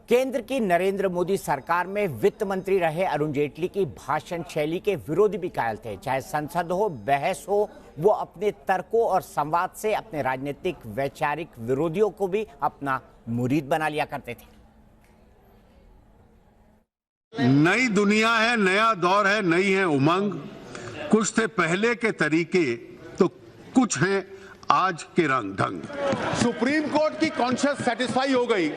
केंद्र की नरेंद्र मोदी सरकार में वित्त मंत्री रहे अरुण जेटली की भाषण शैली के विरोधी भी कायल थे। चाहे संसद हो, बहस हो, वो अपने तर्कों और संवाद से अपने राजनीतिक वैचारिक विरोधियों को भी अपना मुरीद बना लिया करते थे। नई दुनिया है, नया दौर है, नई है उमंग। कुछ थे पहले के तरीके तो कुछ हैं आज के रंग ढंग। सुप्रीम कोर्ट की कॉन्शियस सेटिस्फाई हो गई,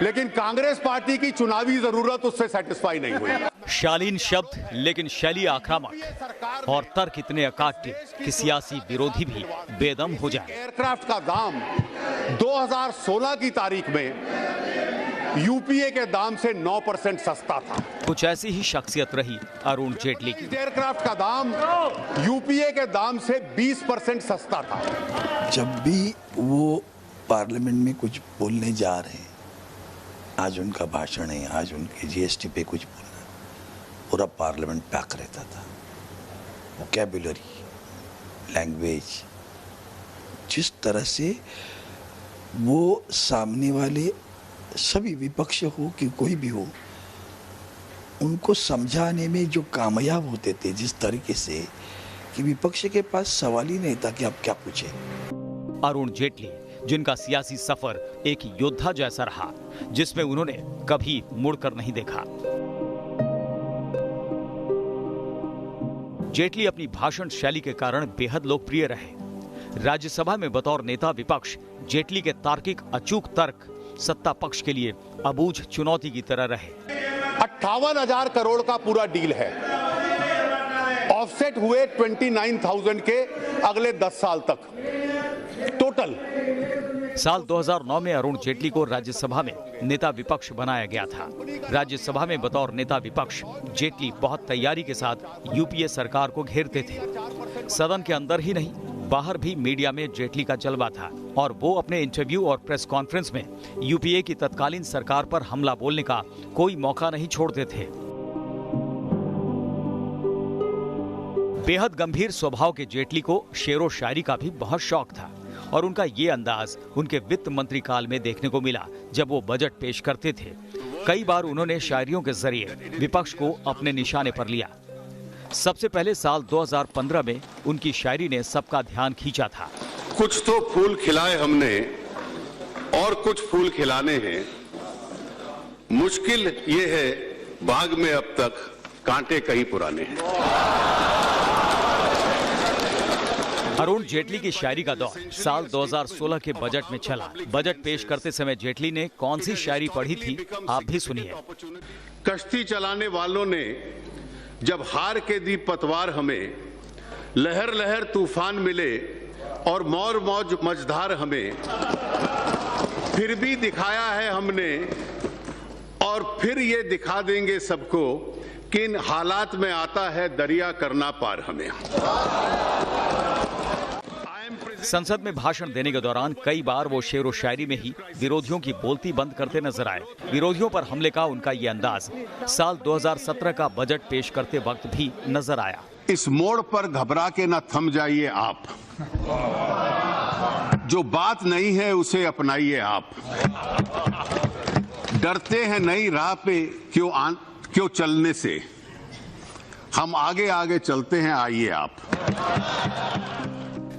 लेकिन कांग्रेस पार्टी की चुनावी जरूरत उससे सेटिस्फाई नहीं हुई। शालीन शब्द लेकिन शैली आक्रामक और तर्क इतने अकाट्य कि सियासी विरोधी भी बेदम हो जाए। एयरक्राफ्ट का दाम 2016 की तारीख में यूपीए के दाम से 9% सस्ता था। कुछ ऐसी ही शख्सियत रही अरुण जेटली की। एयरक्राफ्ट का दाम यूपीए के दाम से 20% सस्ता था। जब भी वो पार्लियामेंट में कुछ बोलने जा रहे हैं, आज उनका भाषण है, आज उनके जीएसटी पे कुछ बोलना, पूरा पार्लियामेंट पैक रहता था। वोकैबुलरी, लैंग्वेज, जिस तरह से वो सामने वाले सभी विपक्ष हो कि कोई भी हो, उनको समझाने में जो कामयाब होते थे जिस तरीके से कि विपक्ष के पास सवाल ही नहीं था कि आप क्या पूछे। अरुण जेटली जिनका सियासी सफर एक योद्धा जैसा रहा, जिसमें उन्होंने कभी मुड़कर नहीं देखा। जेटली अपनी भाषण शैली के कारण बेहद लोकप्रिय रहे। राज्यसभा में बतौर नेता विपक्ष जेटली के तार्किक अचूक तर्क सत्ता पक्ष के लिए अबूझ चुनौती की तरह रहे। 58,000 करोड़ का पूरा डील है। ऑफसेट हुए 29,000 के अगले 10 साल तक टोटल। साल 2009 में अरुण जेटली को राज्यसभा में नेता विपक्ष बनाया गया था। राज्यसभा में बतौर नेता विपक्ष जेटली बहुत तैयारी के साथ यूपीए सरकार को घेरते थे। सदन के अंदर ही नहीं, बाहर भी मीडिया में जेटली का जलवा था और वो अपने इंटरव्यू और प्रेस कॉन्फ्रेंस में यूपीए की तत्कालीन सरकार पर हमला बोलने का कोई मौका नहीं छोड़ते थे। बेहद गंभीर स्वभाव के जेटली को शेरो शायरी का भी बहुत शौक था और उनका ये अंदाज उनके वित्त मंत्री काल में देखने को मिला, जब वो बजट पेश करते थे। कई बार उन्होंने शायरियों के जरिए विपक्ष को अपने निशाने पर लिया। सबसे पहले साल 2015 में उनकी शायरी ने सबका ध्यान खींचा था। कुछ तो फूल खिलाए हमने और कुछ फूल खिलाने हैं, मुश्किल ये है बाग में अब तक कांटे कहीं पुराने हैं। अरुण जेटली की शायरी का दौर साल 2016 के बजट में चला। बजट पेश करते समय जेटली ने कौन सी शायरी पढ़ी थी, आप भी सुनिए। कश्ती चलाने वालों ने जब हार के दी पतवार हमें, लहर लहर तूफान मिले और मौर मौज मझधार हमें, फिर भी दिखाया है हमने और फिर ये दिखा देंगे सबको कि इन हालात में आता है दरिया करना पार हमें। संसद में भाषण देने के दौरान कई बार वो शेरो शायरी में ही विरोधियों की बोलती बंद करते नजर आए। विरोधियों पर हमले का उनका ये अंदाज साल 2017 का बजट पेश करते वक्त भी नजर आया। इस मोड़ पर घबरा के न थम जाइए आप, जो बात नहीं है उसे अपनाइए आप। डरते हैं नई राह पे क्यों चलने से, हम आगे आगे चलते हैं, आइए आप।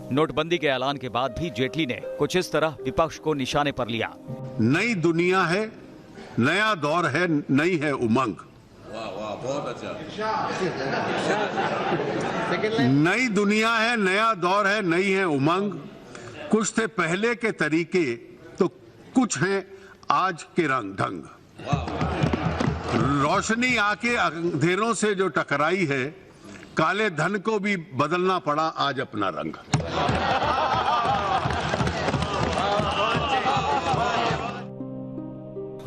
नोटबंदी के ऐलान के बाद भी जेटली ने कुछ इस तरह विपक्ष को निशाने पर लिया। नई दुनिया है, नया दौर है, नई है उमंग। बहुत अच्छा। नई दुनिया है, नया दौर है, नई है उमंग। कुछ थे पहले के तरीके तो कुछ हैं आज के रंग ढंग। रोशनी आके अंधेरों से जो टकराई है, काले धन को भी बदलना पड़ा आज अपना रंग।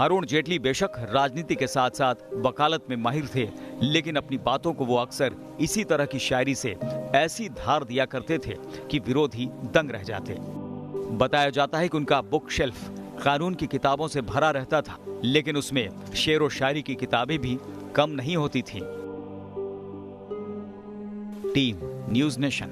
अरुण जेटली बेशक राजनीति के साथ साथ वकालत में माहिर थे, लेकिन अपनी बातों को वो अक्सर इसी तरह की शायरी से ऐसी धार दिया करते थे कि विरोधी दंग रह जाते। बताया जाता है कि उनका बुक शेल्फ कानून की किताबों से भरा रहता था, लेकिन उसमें शेर व शायरी की किताबें भी कम नहीं होती थीं। Team news nation.